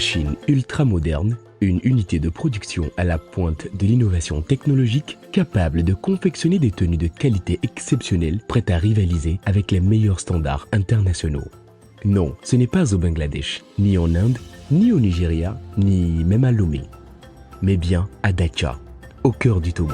machine ultra-moderne, une unité de production à la pointe de l'innovation technologique, capable de confectionner des tenues de qualité exceptionnelle, prêtes à rivaliser avec les meilleurs standards internationaux. Non, ce n'est pas au Bangladesh, ni en Inde, ni au Nigeria, ni même à Lomé, mais bien à Dacha, au cœur du Togo.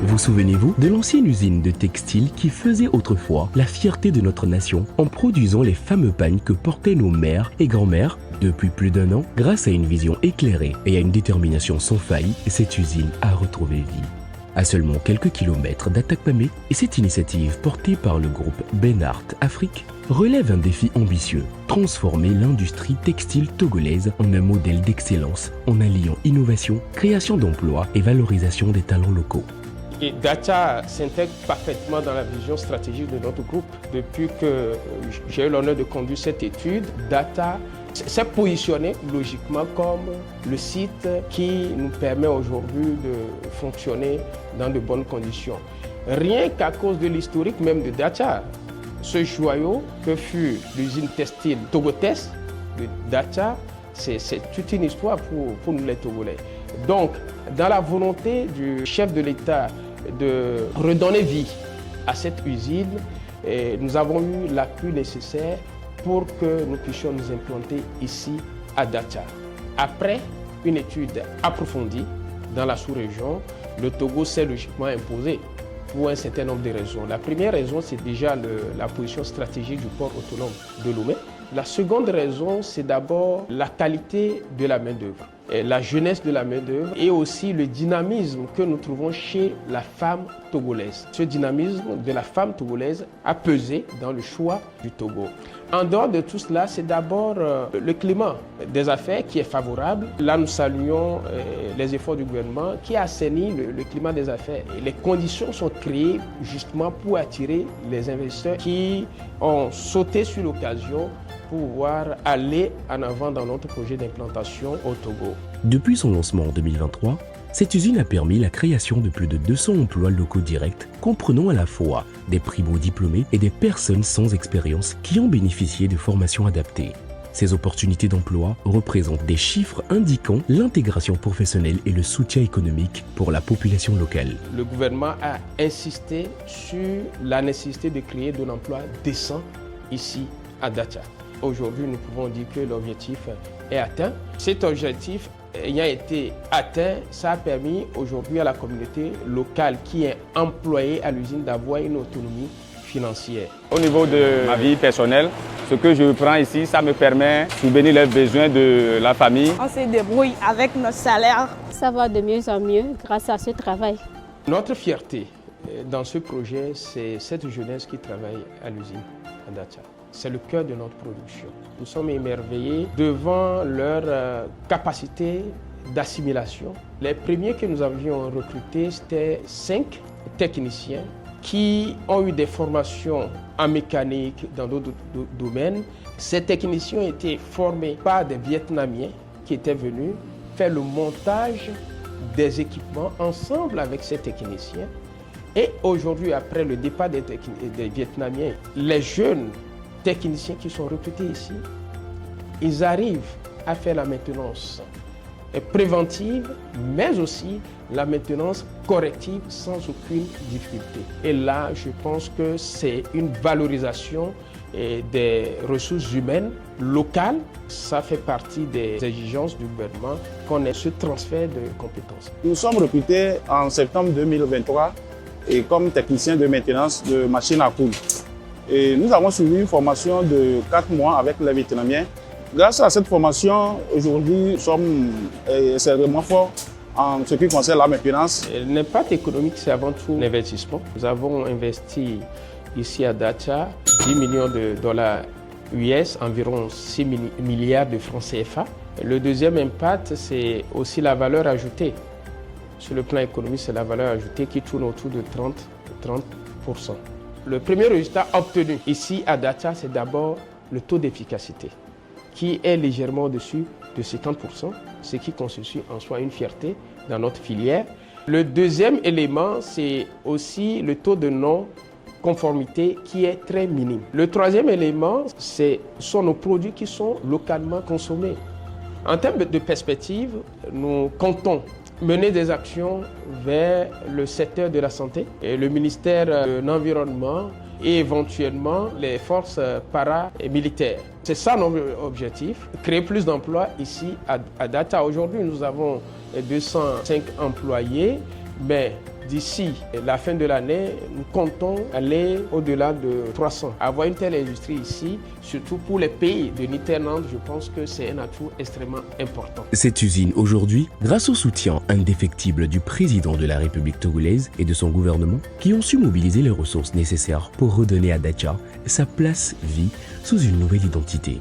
Vous souvenez-vous de l'ancienne usine de textile qui faisait autrefois la fierté de notre nation en produisant les fameux pagnes que portaient nos mères et grand-mères? Depuis plus d'1 an, grâce à une vision éclairée et à une détermination sans faille, cette usine a retrouvé vie. À seulement quelques kilomètres d'Atakpamé, et cette initiative portée par le groupe Benart Afrique relève un défi ambitieux, transformer l'industrie textile togolaise en un modèle d'excellence en alliant innovation, création d'emplois et valorisation des talents locaux. Et Dacha s'intègre parfaitement dans la vision stratégique de notre groupe. Depuis que j'ai eu l'honneur de conduire cette étude, Dacha s'est positionné logiquement comme le site qui nous permet aujourd'hui de fonctionner dans de bonnes conditions. Rien qu'à cause de l'historique même de Dacha, ce joyau que fut l'usine textile Togotes de Dacha, c'est toute une histoire pour nous les Togolais. Donc, dans la volonté du chef de l'État de redonner vie à cette usine, nous avons eu l'appui nécessaire pour que nous puissions nous implanter ici à Dacha. Après une étude approfondie dans la sous-région, le Togo s'est logiquement imposé pour un certain nombre de raisons. La première raison, c'est déjà la position stratégique du port autonome de Lomé. La seconde raison, c'est d'abord la qualité de la main-d'œuvre, la jeunesse de la main-d'œuvre et aussi le dynamisme que nous trouvons chez la femme togolaise. Ce dynamisme de la femme togolaise a pesé dans le choix du Togo. En dehors de tout cela, c'est d'abord le climat des affaires qui est favorable. Là, nous saluons les efforts du gouvernement qui a assaini le climat des affaires. Et les conditions sont créées justement pour attirer les investisseurs qui ont sauté sur l'occasion pour pouvoir aller en avant dans notre projet d'implantation au Togo. Depuis son lancement en 2023, cette usine a permis la création de plus de 200 emplois locaux directs, comprenant à la fois des primo-diplômés et des personnes sans expérience qui ont bénéficié de formations adaptées. Ces opportunités d'emploi représentent des chiffres indiquant l'intégration professionnelle et le soutien économique pour la population locale. Le gouvernement a insisté sur la nécessité de créer de l'emploi décent ici à Dacha. Aujourd'hui, nous pouvons dire que l'objectif est atteint. Cet objectif ayant été atteint, ça a permis aujourd'hui à la communauté locale qui est employée à l'usine d'avoir une autonomie financière. Au niveau de ma vie personnelle, ce que je prends ici, ça me permet de subvenir les besoins de la famille. On se débrouille avec notre salaire. Ça va de mieux en mieux grâce à ce travail. Notre fierté dans ce projet, c'est cette jeunesse qui travaille à l'usine à Dacha. C'est le cœur de notre production. Nous sommes émerveillés devant leur capacité d'assimilation. Les premiers que nous avions recrutés, c'était 5 techniciens qui ont eu des formations en mécanique dans d'autres domaines. Ces techniciens étaient formés par des Vietnamiens qui étaient venus faire le montage des équipements ensemble avec ces techniciens. Et aujourd'hui, après le départ des Vietnamiens, les jeunes techniciens qui sont recrutés ici, ils arrivent à faire la maintenance préventive, mais aussi la maintenance corrective sans aucune difficulté. Et là, je pense que c'est une valorisation des ressources humaines locales. Ça fait partie des exigences du gouvernement qu'on ait ce transfert de compétences. Nous sommes recrutés en septembre 2023 et comme technicien de maintenance de machines à coudre. Et nous avons suivi une formation de 4 mois avec les Vietnamiens. Grâce à cette formation, aujourd'hui, nous sommes extrêmement forts en ce qui concerne la maintenance. L'impact économique, c'est avant tout l'investissement. Nous avons investi ici à Dacha 10 millions de dollars US, environ 6 milliards de francs CFA. Le deuxième impact, c'est aussi la valeur ajoutée. Sur le plan économique, c'est la valeur ajoutée qui tourne autour de 30%. Le premier résultat obtenu ici à Dacha, c'est d'abord le taux d'efficacité, qui est légèrement au-dessus de 50%, ce qui constitue en soi une fierté dans notre filière. Le deuxième élément, c'est aussi le taux de non-conformité qui est très minime. Le troisième élément, sont nos produits qui sont localement consommés. En termes de perspective, nous comptons mener des actions vers le secteur de la santé et le ministère de l'Environnement et éventuellement les forces paramilitaires. C'est ça notre objectif, créer plus d'emplois ici à Data. Aujourd'hui, nous avons 205 employés, mais d'ici la fin de l'année, nous comptons aller au-delà de 300. Avoir une telle industrie ici, surtout pour les pays de Niternand, je pense que c'est un atout extrêmement important. Cette usine aujourd'hui, grâce au soutien indéfectible du président de la République togolaise et de son gouvernement, qui ont su mobiliser les ressources nécessaires pour redonner à Dacha sa place vie sous une nouvelle identité.